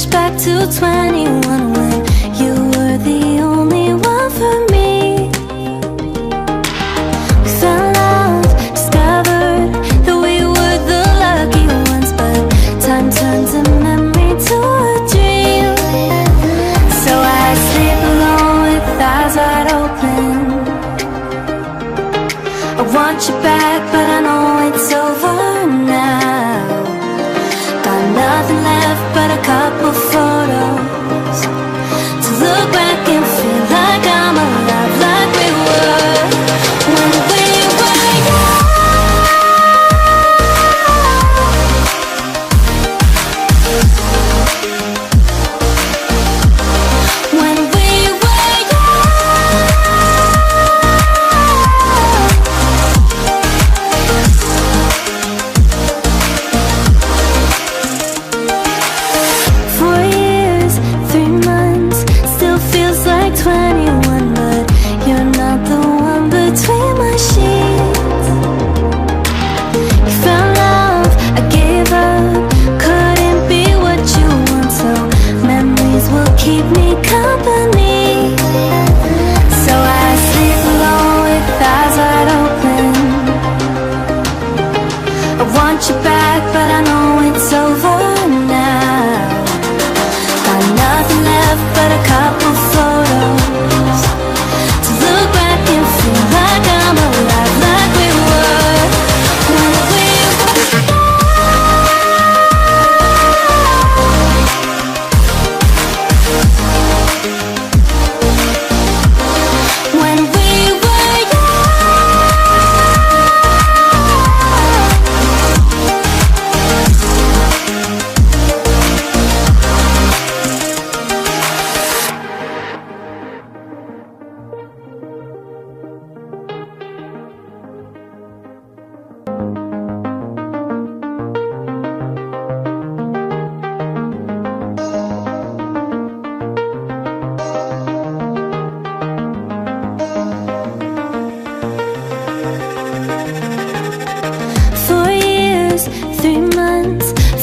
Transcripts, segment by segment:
Flashback to 21 when you were the only one for me. We fell in love, discovered that we were the lucky ones, but time turns a memory to a dream. So I sleep alone with eyes wide open. I want you back, but I know it's over now. Got nothing left but a couple photos to look back and feel like I'm alive, like we were when we were young. When we were young. Keep me company. So I sleep alone with eyes wide open. I want you back, but I know it's over now. Got nothing left but a couple photos to look back and feel like I'm alive, like we were when we were.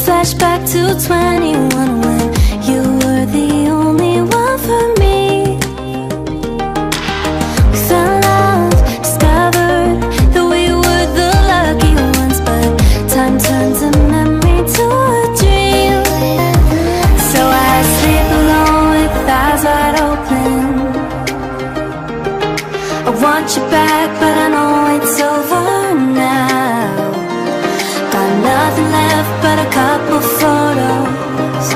Flashback to 21 when you were the only one for me. We fell in love, discovered that we were the lucky ones, but time turns a memory to a dream. So I sleep alone with eyes wide open. I want you back, but I know it's over now. Got nothing left but a couple photos